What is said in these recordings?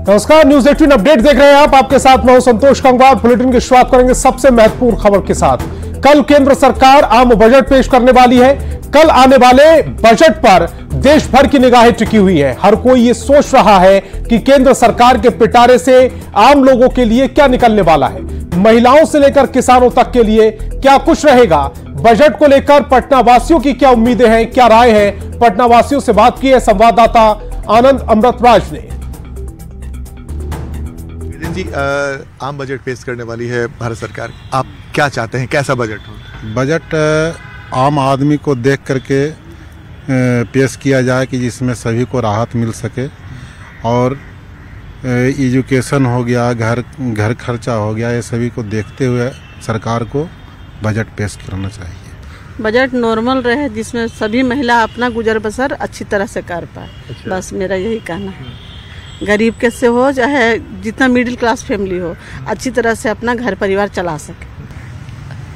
नमस्कार, news 18 update देख रहे हैं आप। आपके साथ मैं हूं संतोष गंगवार। बुलेटिन की शुरुआत करेंगे सबसे महत्वपूर्ण खबर के साथ। कल केंद्र सरकार आम बजट पेश करने वाली है। कल आने वाले बजट पर देश भर की निगाहें टिकी हुई है। हर कोई ये सोच रहा है कि केंद्र सरकार के पिटारे से आम लोगों के लिए क्या निकलने वाला है। महिलाओं से लेकर किसानों तक के लिए क्या कुछ रहेगा। बजट को लेकर पटना वासियों की क्या उम्मीदें हैं, क्या राय है। पटना वासियों से बात की है संवाददाता आनंद अमृतराज ने। जी, आम बजट पेश करने वाली है भारत सरकार। आप क्या चाहते हैं, कैसा बजट हो? बजट आम आदमी को देख करके पेश किया जाए कि जिसमें सभी को राहत मिल सके और एजुकेशन हो गया, घर खर्चा हो गया, ये सभी को देखते हुए सरकार को बजट पेश करना चाहिए। बजट नॉर्मल रहे जिसमें सभी महिला अपना गुजर बसर अच्छी तरह से कर पाए। अच्छा। बस मेरा यही कहना है। गरीब कैसे हो चाहे जितना मिडिल क्लास फैमिली हो, अच्छी तरह से अपना घर परिवार चला सके।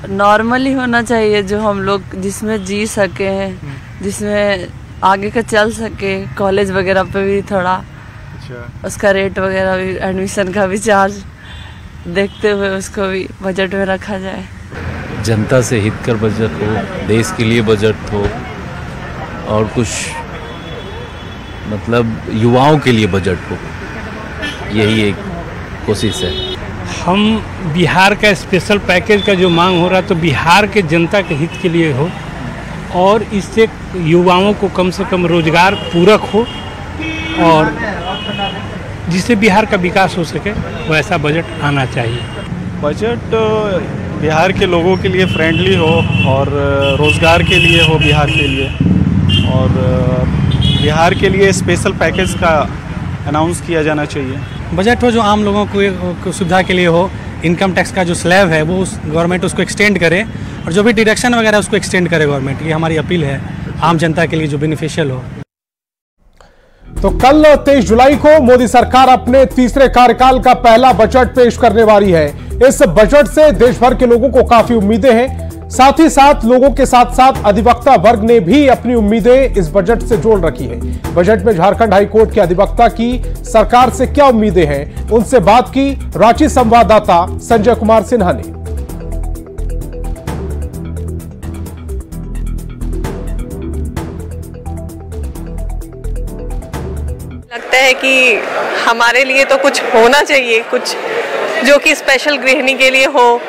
नॉर्मली होना चाहिए जो हम लोग जिसमें जी सके हैं, जिसमें आगे का चल सके। कॉलेज वगैरह पे भी थोड़ा उसका रेट वगैरह भी, एडमिशन का भी चार्ज देखते हुए उसको भी बजट में रखा जाए। जनता से हित कर बजट हो, देश के लिए बजट हो और कुछ मतलब युवाओं के लिए बजट हो, यही एक कोशिश है। हम बिहार का स्पेशल पैकेज का जो मांग हो रहा है तो बिहार के जनता के हित के लिए हो और इससे युवाओं को कम से कम रोजगार पूरक हो और जिससे बिहार का विकास हो सके, वैसा बजट आना चाहिए। बजट बिहार के लोगों के लिए फ्रेंडली हो और रोज़गार के लिए हो बिहार के लिए, और बिहार के लिए स्पेशल पैकेज का अनाउंस किया जाना चाहिए। बजट हो जो आम लोगों को सुविधा के लिए हो। इनकम टैक्स का जो स्लैब है वो गवर्नमेंट उसको एक्सटेंड करे और जो भी डिडक्शन वगैरह उसको एक्सटेंड करे गवर्नमेंट। ये हमारी अपील है आम जनता के लिए जो बेनिफिशियल हो। तो कल 23 जुलाई को मोदी सरकार अपने तीसरे कार्यकाल का पहला बजट पेश करने वाली है। इस बजट से देश भर के लोगों को काफी उम्मीदें हैं। साथ ही साथ लोगों के साथ साथ अधिवक्ता वर्ग ने भी अपनी उम्मीदें इस बजट से जोड़ रखी है। बजट में झारखंड हाईकोर्ट के अधिवक्ता की सरकार से क्या उम्मीदें हैं, उनसे बात की रांची संवाददाता संजय कुमार सिन्हा ने। लगता है कि हमारे लिए तो कुछ होना चाहिए, कुछ जो कि स्पेशल गृहिणी के लिए हो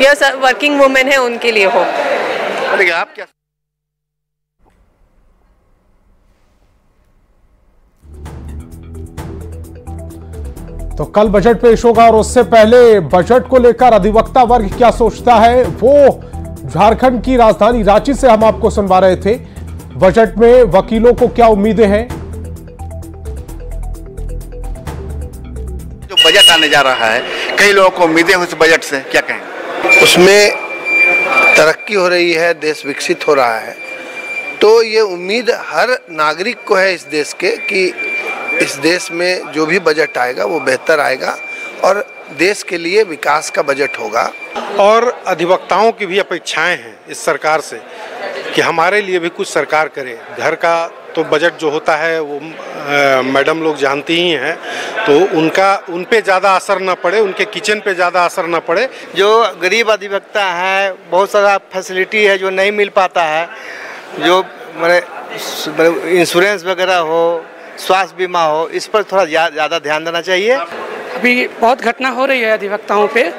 या वर्किंग वुमेन है उनके लिए हो। आप क्या तो कल बजट पेश होगा और उससे पहले बजट को लेकर अधिवक्ता वर्ग क्या सोचता है, वो झारखंड की राजधानी रांची से हम आपको सुनवा रहे थे। बजट में वकीलों को क्या उम्मीदें हैं। जो बजट आने जा रहा है, कई लोगों को उम्मीदें हैं उस बजट से, क्या कहें? उसमें तरक्की हो रही है, देश विकसित हो रहा है, तो ये उम्मीद हर नागरिक को है इस देश के कि इस देश में जो भी बजट आएगा वो बेहतर आएगा और देश के लिए विकास का बजट होगा। और अधिवक्ताओं की भी अपेक्षाएं हैं इस सरकार से कि हमारे लिए भी कुछ सरकार करे। घर का तो बजट जो होता है वो मैडम लोग जानती ही हैं, तो उन पे ज़्यादा असर न पड़े, उनके किचन पे ज़्यादा असर न पड़े। जो गरीब अधिवक्ता है, बहुत सारा फैसिलिटी है जो नहीं मिल पाता है, जो मैंने इंश्योरेंस वगैरह हो, स्वास्थ्य बीमा हो, इस पर थोड़ा ज़्यादा ध्यान देना चाहिए। अभी बहुत घटना हो रही है अधिवक्ताओं पे,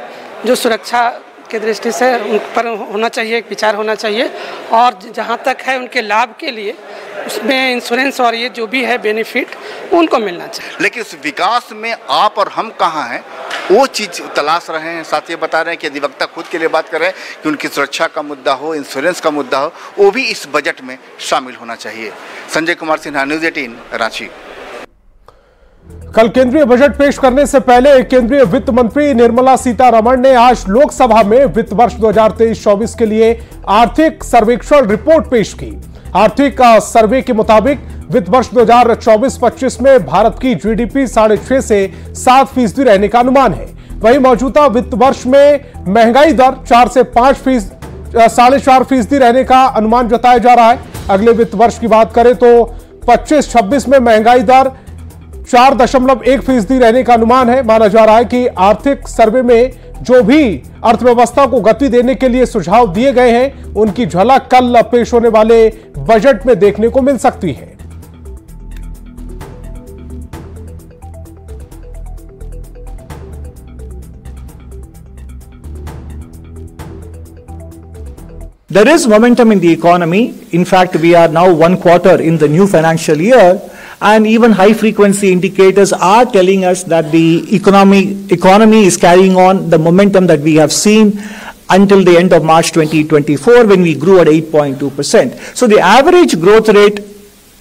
जो सुरक्षा के दृष्टि से उन पर होना चाहिए, विचार होना चाहिए और जहाँ तक है उनके लाभ के लिए उसमें इंश्योरेंस और ये जो भी है बेनिफिट उनको मिलना चाहिए। लेकिन उस विकास में आप और हम कहाँ हैं, वो चीज़ तलाश रहे हैं। साथ ही बता रहे हैं कि अधिवक्ता खुद के लिए बात कर रहे हैं कि उनकी सुरक्षा का मुद्दा हो, इंश्योरेंस का मुद्दा हो, वो भी इस बजट में शामिल होना चाहिए। संजय कुमार सिन्हा, न्यूज 18 रांची। कल केंद्रीय बजट पेश करने से पहले केंद्रीय वित्त मंत्री निर्मला सीतारमण ने आज लोकसभा में वित्त वर्ष 2023-24 के लिए आर्थिक सर्वेक्षण रिपोर्ट पेश की। आर्थिक सर्वे के मुताबिक वित्त वर्ष 2024-25 में भारत की जीडीपी 6.5 से 7% रहने का अनुमान है। वहीं मौजूदा वित्त वर्ष में महंगाई दर 4 से 4.5% रहने का अनुमान जताया जा रहा है। अगले वित्त वर्ष की बात करें तो 25-26 में महंगाई दर 4.1% रहने का अनुमान है। माना जा रहा है कि आर्थिक सर्वे में जो भी अर्थव्यवस्था को गति देने के लिए सुझाव दिए गए हैं उनकी झलक कल पेश होने वाले बजट में देखने को मिल सकती है। There is momentum in the economy. In fact, we are now 1 quarter in the new financial year, and even high frequency indicators are telling us that the economy is carrying on the momentum that we have seen until the end of March 2024, when we grew at 8.2%. So the average growth rate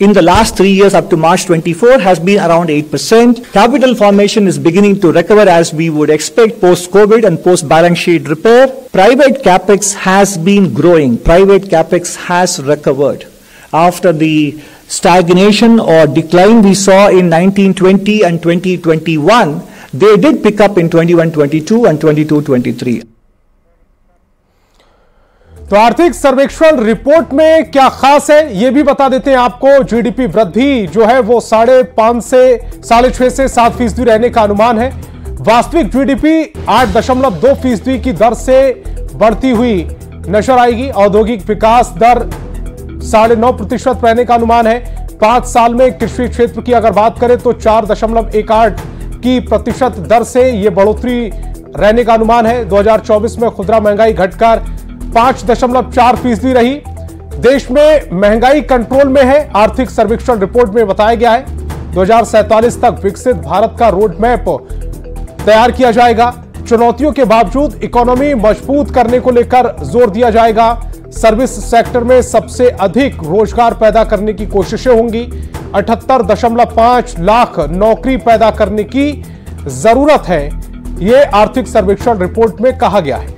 in the last 3 years up to March 24 has been around 8%. Capital formation is beginning to recover as we would expect post-COVID and post-balance sheet repair. Private capex has been growing. Private capex has recovered. After the stagnation or decline we saw in 1920 and 2021, they did pick up in 21-22 and 22-23. तो आर्थिक सर्वेक्षण report में क्या खास है ये भी बता देते हैं आपको। जीडीपी वृद्धि जो है वो 5.5 से 6.5 से 7% रहने का अनुमान है। वास्तविक जीडीपी 8.2% की दर से बढ़ती हुई नजर आएगी। औद्योगिक विकास दर 9.5% रहने का अनुमान है। 5 साल में कृषि क्षेत्र की अगर बात करें तो 4.18 की प्रतिशत दर से यह बढ़ोतरी रहने का अनुमान है। 2024 में खुदरा महंगाई घटकर 5.4% रही। देश में महंगाई कंट्रोल में है। आर्थिक सर्वेक्षण रिपोर्ट में बताया गया है 2047 तक विकसित भारत का रोड मैप तैयार किया जाएगा। चुनौतियों के बावजूद इकोनॉमी मजबूत करने को लेकर जोर दिया जाएगा। सर्विस सेक्टर में सबसे अधिक रोजगार पैदा करने की कोशिशें होंगी। 78.5 लाख नौकरी पैदा करने की जरूरत है, यह आर्थिक सर्वेक्षण रिपोर्ट में कहा गया है।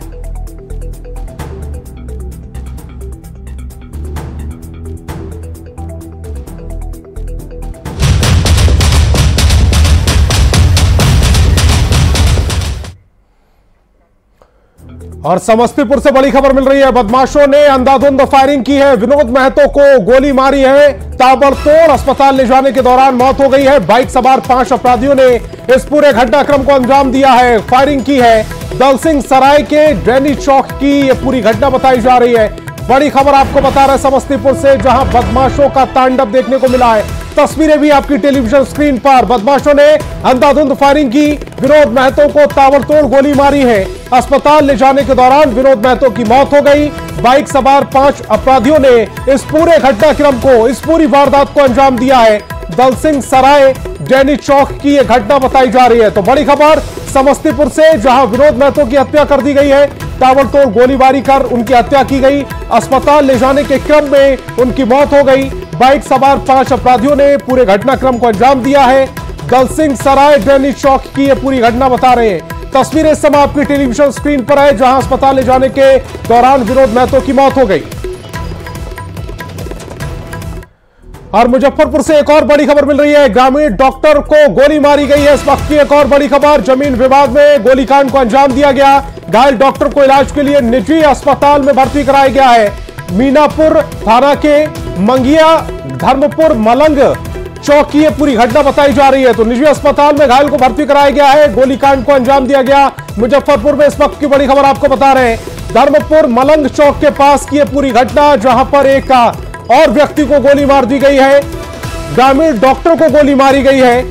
और समस्तीपुर से बड़ी खबर मिल रही है। बदमाशों ने अंधाधुंध फायरिंग की है। विनोद महतो को गोली मारी है। ताबड़तोड़ अस्पताल ले जाने के दौरान मौत हो गई है। बाइक सवार 5 अपराधियों ने इस पूरे घटनाक्रम को अंजाम दिया है। फायरिंग की है। दलसिंह सराय के डैनी चौक की यह पूरी घटना बताई जा रही है। बड़ी खबर आपको बता रहे समस्तीपुर से, जहां बदमाशों का तांडव देखने को मिला है। तस्वीरें भी आपकी टेलीविजन स्क्रीन पर। बदमाशों ने अंधाधुंध फायरिंग की। विनोद महतो को ताबड़तोड़ गोली मारी है। अस्पताल ले जाने के दौरान विनोद महतो की मौत हो गई। बाइक सवार 5 अपराधियों ने इस पूरे घटनाक्रम को, इस पूरी वारदात को अंजाम दिया है। दलसिंह सराय डैनी चौक की यह घटना बताई जा रही है। तो बड़ी खबर समस्तीपुर से, जहां विनोद महतो की हत्या कर दी गई है। ताबड़तोड़ गोलीबारी कर उनकी हत्या की गई। अस्पताल ले जाने के क्रम में उनकी मौत हो गई। बाइक सवार 5 अपराधियों ने पूरे घटनाक्रम को अंजाम दिया है। दलसिंह सराय डैनी चौक की यह पूरी घटना बता रहे हैं। तस्वीरें इस समय आपकी टेलीविजन स्क्रीन पर है, जहां अस्पताल ले जाने के दौरान विनोद महतो की मौत हो गई। और मुजफ्फरपुर से एक और बड़ी खबर मिल रही है। ग्रामीण डॉक्टर को गोली मारी गई है। इस वक्त की एक और बड़ी खबर, जमीन विवाद में गोलीकांड को अंजाम दिया गया। घायल डॉक्टर को इलाज के लिए निजी अस्पताल में भर्ती कराया गया है। मीनापुर थाना के मंगिया धर्मपुर मलंग चौक की पूरी घटना बताई जा रही है। तो निजी अस्पताल में घायल को भर्ती कराया गया है। गोलीकांड को अंजाम दिया गया मुजफ्फरपुर में। इस वक्त की बड़ी खबर आपको बता रहे हैं, धर्मपुर मलंग चौक के पास की पूरी घटना, जहां पर एक और व्यक्ति को गोली मार दी गई है। ग्रामीण डॉक्टर को गोली मारी गई है,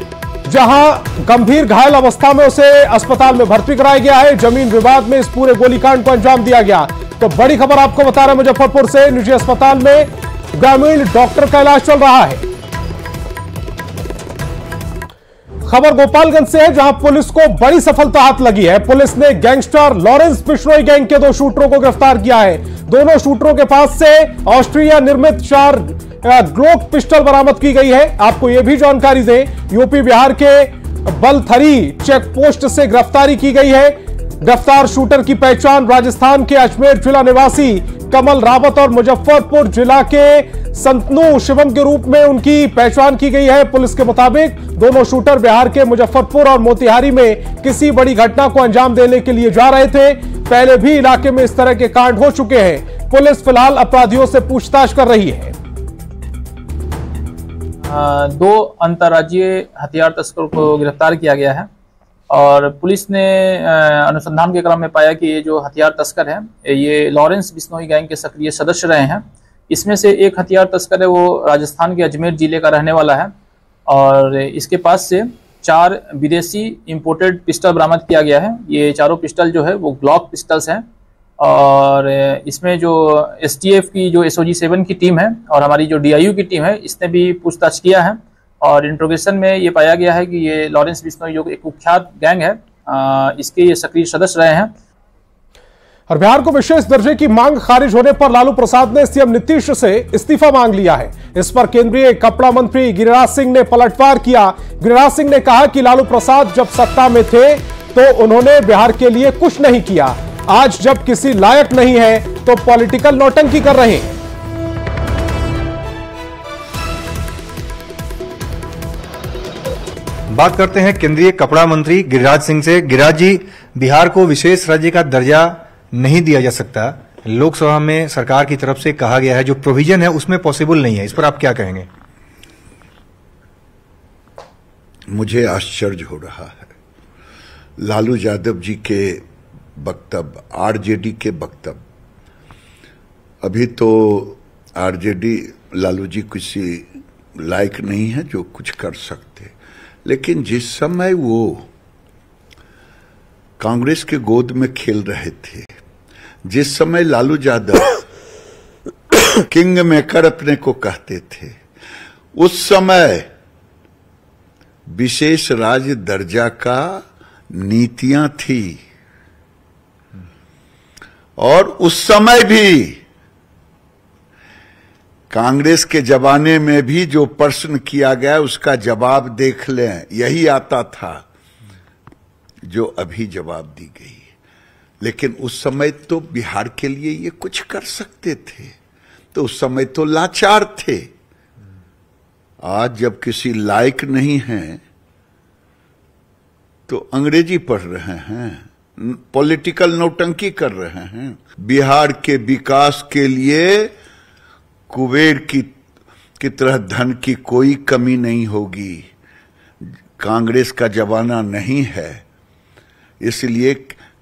जहां गंभीर घायल अवस्था में उसे अस्पताल में भर्ती कराया गया है। जमीन विवाद में इस पूरे गोलीकांड को अंजाम दिया गया। तो बड़ी खबर आपको बता रहे हैं मुजफ्फरपुर से, निजी अस्पताल में ग्रामीण डॉक्टर का इलाज चल रहा है। खबर गोपालगंज से है, जहां पुलिस को बड़ी सफलता हाथ लगी है। पुलिस ने गैंगस्टर लॉरेंस बिश्नोई गैंग के 2 शूटरों को गिरफ्तार किया है। दोनों शूटरों के पास से ऑस्ट्रिया निर्मित 4 ग्लोक पिस्टल बरामद की गई है। आपको यह भी जानकारी दें, यूपी बिहार के बलथरी चेक पोस्ट से गिरफ्तारी की गई है। गिरफ्तार शूटर की पहचान राजस्थान के अजमेर जिला निवासी कमल रावत और मुजफ्फरपुर जिला के संतनु शिवम के रूप में उनकी पहचान की गई है। पुलिस के मुताबिक दोनों शूटर बिहार के मुजफ्फरपुर और मोतिहारी में किसी बड़ी घटना को अंजाम देने के लिए जा रहे थे। पहले भी इलाके में इस तरह के कांड हो चुके हैं। पुलिस फिलहाल अपराधियों से पूछताछ कर रही है। दो अंतर्राज्यीय हथियार तस्करों को गिरफ्तार किया गया है और पुलिस ने अनुसंधान के क्रम में पाया कि ये जो हथियार तस्कर हैं ये लॉरेंस बिश्नोई गैंग के सक्रिय सदस्य रहे हैं। इसमें से एक हथियार तस्कर है वो राजस्थान के अजमेर जिले का रहने वाला है और इसके पास से 4 विदेशी इंपोर्टेड पिस्टल बरामद किया गया है। ये चारों पिस्टल जो है वो ग्लॉक पिस्टल्स हैं और इसमें जो STF की जो SOG 7 की टीम है और हमारी जो DIU की टीम है इसने भी पूछताछ किया है और इंट्रोगेशन में ये पाया गया है कि ये लॉरेंस बिश्नोई जो एक कुख्यात गैंग है इसके ये सक्रिय सदस्य रहे हैं। और बिहार को विशेष दर्जे की मांग खारिज होने पर लालू प्रसाद ने CM नीतीश से इस्तीफा मांग लिया है। इस पर केंद्रीय कपड़ा मंत्री गिरिराज सिंह ने पलटवार किया। गिरिराज सिंह ने कहा कि लालू प्रसाद जब सत्ता में थे तो उन्होंने बिहार के लिए कुछ नहीं किया, आज जब किसी लायक नहीं है तो पॉलिटिकल नौटंकी कर रहे हैं। बात करते हैं केंद्रीय कपड़ा मंत्री गिरिराज सिंह से। गिरिराज जी, बिहार को विशेष राज्य का दर्जा नहीं दिया जा सकता, लोकसभा में सरकार की तरफ से कहा गया है, जो प्रोविजन है उसमें पॉसिबल नहीं है, इस पर आप क्या कहेंगे? मुझे आश्चर्य हो रहा है लालू यादव जी के वक्तव्य, आरजेडी के वक्तव्य। अभी तो आरजेडी लालू जी किसी लायक नहीं है जो कुछ कर सकते, लेकिन जिस समय वो कांग्रेस के गोद में खेल रहे थे, जिस समय लालू यादव किंग मेकर अपने को कहते थे, उस समय विशेष राज्य दर्जा का नीतियां थी और उस समय भी कांग्रेस के जमाने में भी जो प्रश्न किया गया उसका जवाब देख लें, यही आता था जो अभी जवाब दी गई। लेकिन उस समय तो बिहार के लिए ये कुछ कर सकते थे, तो उस समय तो लाचार थे। आज जब किसी लायक नहीं है तो अंग्रेजी पढ़ रहे हैं, पॉलिटिकल नौटंकी कर रहे हैं। बिहार के विकास के लिए कुबेर की तरह धन की कोई कमी नहीं होगी। कांग्रेस का जमाना नहीं है, इसलिए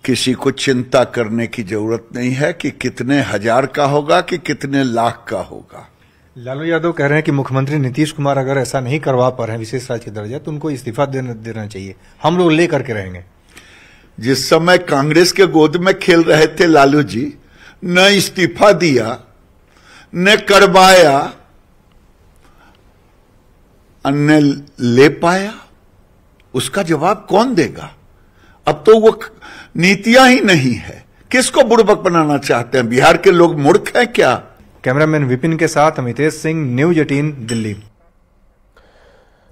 किसी को चिंता करने की जरूरत नहीं है कि कितने हजार का होगा कि कितने लाख का होगा। लालू यादव कह रहे हैं कि मुख्यमंत्री नीतीश कुमार अगर ऐसा नहीं करवा पा रहे हैं विशेष राज्य दर्जा, तो उनको इस्तीफा देना चाहिए, हम लोग लेकर के रहेंगे। जिस समय कांग्रेस के गोद में खेल रहे थे लालू जी, न इस्तीफा दिया न करवाया, न ले पाया, उसका जवाब कौन देगा? अब तो वो नीतियां ही नहीं है। किसको बुड़बक बनाना चाहते हैं? बिहार के लोग मूर्ख हैं क्या? कैमरामैन विपिन के साथ अमितेश सिंह, न्यूज 18 दिल्ली।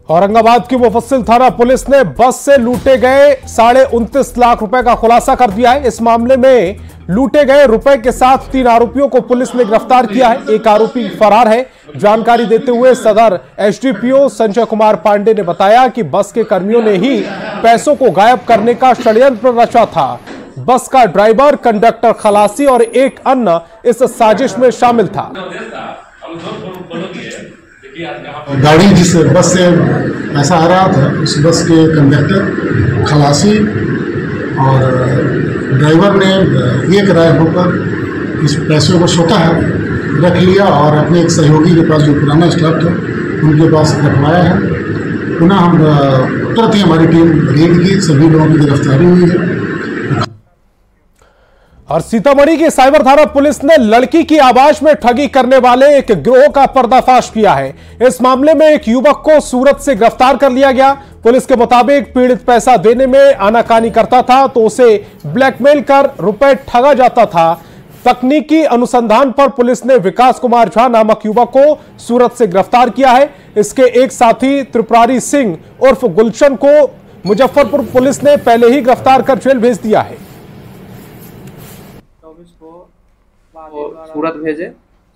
औरंगाबाद की मुफस्सिल थाना पुलिस ने बस से लूटे गए 29.5 लाख रुपए का खुलासा कर दिया है। इस मामले में लूटे गए रुपए के साथ 3 आरोपियों को पुलिस ने गिरफ्तार किया है। एक आरोपी फरार है। जानकारी देते हुए सदर SDPO संजय कुमार पांडे ने बताया कि बस के कर्मियों ने ही पैसों को गायब करने का षड्यंत्र रचा था। बस का ड्राइवर, कंडक्टर, खलासी और एक अन्य इस साजिश में शामिल था। गाड़ी जिस बस से पैसा आ रहा था, उस बस के कंडक्टर, खलासी और ड्राइवर ने एक राय होकर इस पैसों को स्वतः रख लिया और अपने एक सहयोगी के पास जो पुराना स्टाफ था उनके पास रखवाया है। पुनः हम तुरंत ही हमारी टीम रेड की, सभी लोगों की गिरफ्तारी हुई है। और सीतामढ़ी की साइबर थाना पुलिस ने लड़की की आवाज में ठगी करने वाले एक गिरोह का पर्दाफाश किया है। इस मामले में एक युवक को सूरत से गिरफ्तार कर लिया गया। पुलिस के मुताबिक पीड़ित पैसा देने में आनाकानी करता था तो उसे ब्लैकमेल कर रुपए ठगा जाता था। तकनीकी अनुसंधान पर पुलिस ने विकास कुमार झा नामक युवक को सूरत से गिरफ्तार किया है। इसके एक साथी त्रिपुरारी सिंह उर्फ गुलशन को मुजफ्फरपुर पुलिस ने पहले ही गिरफ्तार कर जेल भेज दिया है। सूरत भेजे,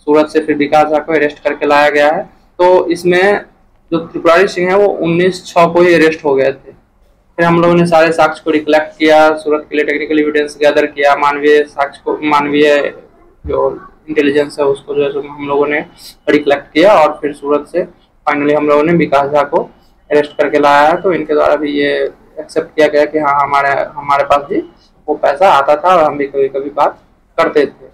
सूरत से फिर विकास झा को अरेस्ट करके लाया गया है। तो इसमें जो त्रिपुरारी सिंह है वो 19/6 को ही अरेस्ट हो गए थे। फिर हम लोगों ने सारे साक्ष्य को रिकलेक्ट किया, सूरत के लिए टेक्निकल एविडेंस गैदर किया, मानवीय साक्ष्य को, मानवीय जो इंटेलिजेंस है उसको जो है हम लोगों ने रिकलेक्ट किया और फिर सूरत से फाइनली हम लोगों ने विकास झा को अरेस्ट करके लाया है। तो इनके द्वारा भी ये एक्सेप्ट किया गया कि हाँ हमारे पास भी वो पैसा आता था और हम भी कभी कभी बात करते थे।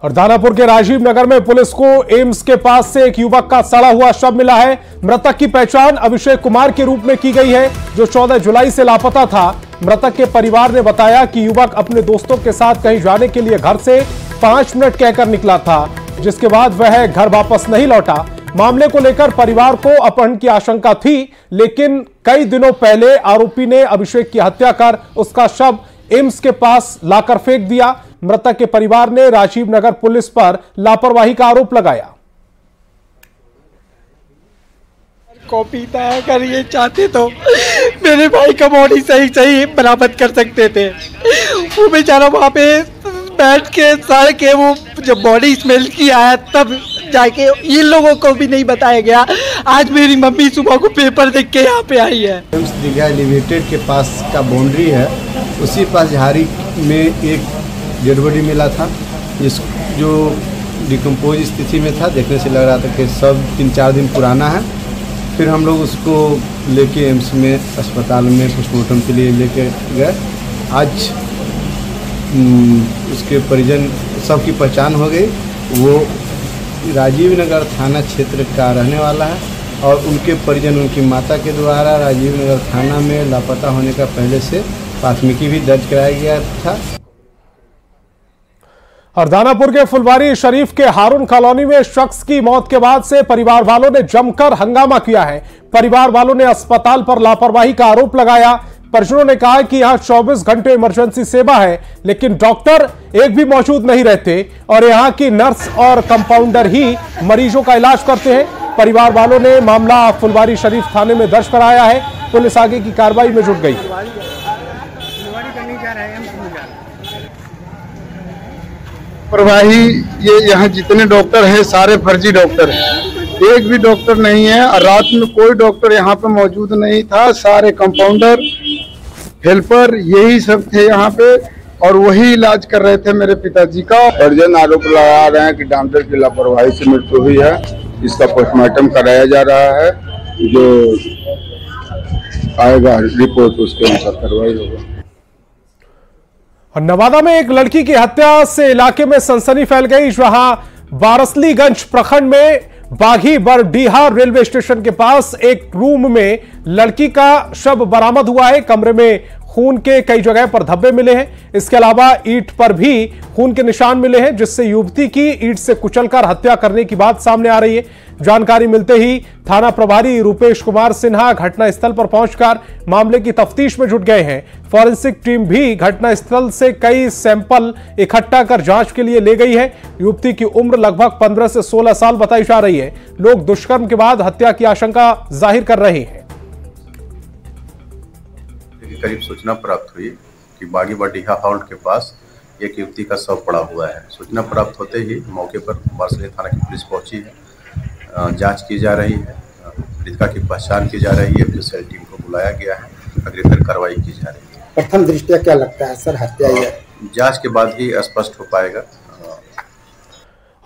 और दानापुर के राजीव नगर में पुलिस को एम्स के पास से एक युवक का सड़ा हुआ शव मिला है। मृतक की पहचान अभिषेक कुमार के रूप में की गई है, जो 14 जुलाई से लापता था। मृतक के परिवार ने बताया कि युवक अपने दोस्तों के साथ कहीं जाने के लिए घर से 5 मिनट कहकर निकला था, जिसके बाद वह घर वापस नहीं लौटा। मामले को लेकर परिवार को अपहरण की आशंका थी, लेकिन कई दिनों पहले आरोपी ने अभिषेक की हत्या कर उसका शव एम्स के पास लाकर फेंक दिया। मृतक के परिवार ने राजीव नगर पुलिस पर लापरवाही का आरोप लगाया। कॉपी तय कर ये चाहते तो मेरे भाई का बॉडी सही बरामद कर सकते थे। वो बेचारा वहाँ पे बैठ के सड़ के वो जब बॉडी स्मेल की आया तब जाके इन लोगों को भी नहीं बताया गया। आज मेरी मम्मी सुबह को पेपर देख के यहाँ पे आई है। एम्स दीघा लिमिटेड के पास का बाउंड्री है, उसी पास झाड़ी में एक डेड बॉडी मिला था, जो डिकम्पोज स्थिति में था। देखने से लग रहा था कि सब 3-4 दिन पुराना है। फिर हम लोग उसको लेके एम्स में अस्पताल में पोस्टमार्टम के लिए लेके गए। आज उसके परिजन सबकी पहचान हो गई। वो राजीव नगर थाना क्षेत्र का रहने वाला है और उनके परिजन उनकी माता के द्वारा राजीव नगर थाना में लापता होने का पहले से प्राथमिकी भी दर्ज कराया गया था। और दानापुर के फुलवारी शरीफ के हारून कॉलोनी में शख्स की मौत के बाद से परिवार वालों ने जमकर हंगामा किया है। परिवार वालों ने अस्पताल पर लापरवाही का आरोप लगाया। परिजनों ने कहा कि यहां 24 घंटे इमरजेंसी सेवा है, लेकिन डॉक्टर एक भी मौजूद नहीं रहते और यहां की नर्स और कंपाउंडर ही मरीजों का इलाज करते हैं। परिवार वालों ने मामला फुलवारी शरीफ थाने में दर्ज कराया है। पुलिस आगे की कार्रवाई में जुट गई। प्रवाही ये यहाँ जितने डॉक्टर हैं सारे फर्जी डॉक्टर हैं, एक भी डॉक्टर नहीं है। और रात में कोई डॉक्टर यहाँ पे मौजूद नहीं था। सारे कंपाउंडर हेल्पर यही सब थे यहाँ पे और वही इलाज कर रहे थे मेरे पिताजी का। परिजन आरोप लगा रहे हैं कि डॉक्टर की लापरवाही से मृत्यु हुई है। इसका पोस्टमार्टम कराया जा रहा है, जो आएगा रिपोर्ट उसके अनुसार कार्रवाई होगा। और नवादा में एक लड़की की हत्या से इलाके में सनसनी फैल गई, जहां बारसलीगंज प्रखंड में बाघी बरडीहा रेलवे स्टेशन के पास एक रूम में लड़की का शव बरामद हुआ है। कमरे में खून के कई जगह पर धब्बे मिले हैं। इसके अलावा ईंट पर भी खून के निशान मिले हैं, जिससे युवती की ईंट से कुचलकर हत्या करने की बात सामने आ रही है। जानकारी मिलते ही थाना प्रभारी रूपेश कुमार सिन्हा घटनास्थल पर पहुंचकर मामले की तफ्तीश में जुट गए हैं। फॉरेंसिक टीम भी घटनास्थल से कई सैंपल इकट्ठा कर जांच के लिए ले गई है। युवती की उम्र लगभग 15 से 16 साल बताई जा रही है। लोग दुष्कर्म के बाद हत्या की आशंका जाहिर कर रहे हैं। करीब सूचना प्राप्त हुई कि बागी बरडीहा हॉल्ट के पास एक युवती का शव पड़ा हुआ है। सूचना प्राप्त होते ही मौके पर बारसली थाना की पुलिस पहुंची है। जांच की जा रही है, मृतका की पहचान की जा रही है। एफएसएल टीम को बुलाया गया है, अग्रिम कार्रवाई की जा रही है। प्रथम दृष्टया क्या लगता है सर, हत्या ही है? जांच के बाद ही स्पष्ट हो पाएगा।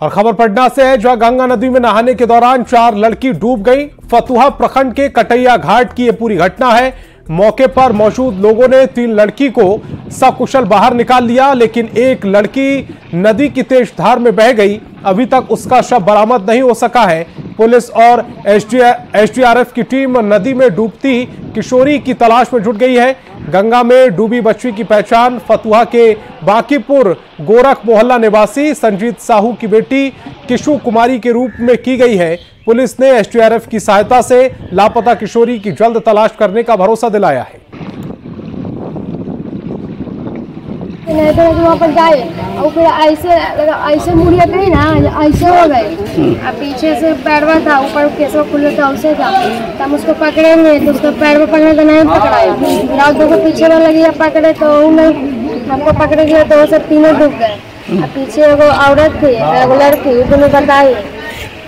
और खबर पटना से है, जहां गंगा नदी में नहाने के दौरान 4 लड़की डूब गई। फतुहा प्रखंड के कटैया घाट की यह पूरी घटना है। मौके पर मौजूद लोगों ने 3 लड़की को सकुशल बाहर निकाल लिया, लेकिन एक लड़की नदी की तेज धार में बह गई। अभी तक उसका शव बरामद नहीं हो सका है। पुलिस और एसडीआरएफ की टीम नदी में डूबती किशोरी की तलाश में जुट गई है। गंगा में डूबी बच्ची की पहचान फतुहा के बांकीपुर गोरख मोहल्ला निवासी संजीत साहू की बेटी किशु कुमारी के रूप में की गई है। पुलिस ने एसडीआरएफ की सहायता से लापता किशोरी की जल्द तलाश करने का भरोसा दिलाया है। वहाँ पर गए और फिर ऐसे मुड़िया गई ना, ऐसे हो गए। पीछे से पैरवा था, ऊपर केसवा खुले था, उसे था। तब उसको पकड़ेंगे तो उसको पैर में पकड़े तो नहीं पकड़ाया। फिर देखो पीछे वाला लगी पकड़े तो हमको पकड़े गए तो सब तीनों डूब गए। पीछे एगो औरत थी, एगो लड़की, दोनों बताई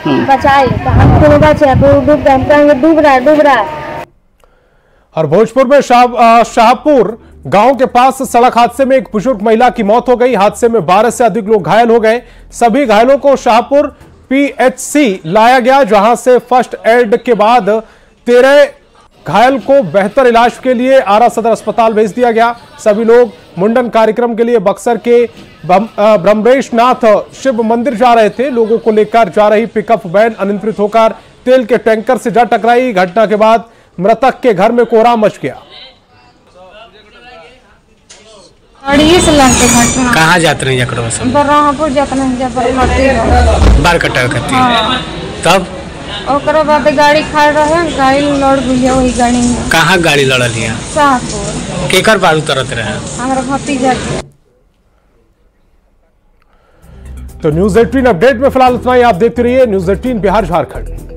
बचाई तो हम दोनों बचे, फिर डूब गए। हम कहेंगे डूब रहा है। और भोजपुर में शाहपुर गांव के पास सड़क हादसे में एक बुजुर्ग महिला की मौत हो गई। हादसे में 12 से अधिक लोग घायल हो गए। सभी घायलों को शाहपुर पीएचसी लाया गया, जहां से फर्स्ट एड के बाद 13 घायल को बेहतर इलाज के लिए आरा सदर अस्पताल भेज दिया गया। सभी लोग मुंडन कार्यक्रम के लिए बक्सर के ब्रह्मरेशनाथ शिव मंदिर जा रहे थे। लोगों को लेकर जा रही पिकअप वैन अनियंत्रित होकर तेल के टैंकर से जा टकराई। घटना के बाद मृतक के घर में कोहराम मच गया। कहाँ जाते रही बरहापुर जाते बार कटा करती तब ओकरा बाद गाड़ी खड़ रहे, गाड़ी लड़ गई, वही गाड़ी में। कहाँ गाड़ी लड़ल है? शाहपुर। केकर बारू तरत रहे? हमारा भतीजा। तो न्यूज़ 18 अपडेट में फिलहाल इतना ही। आप देखते रहिए न्यूज़ 18 बिहार झारखंड।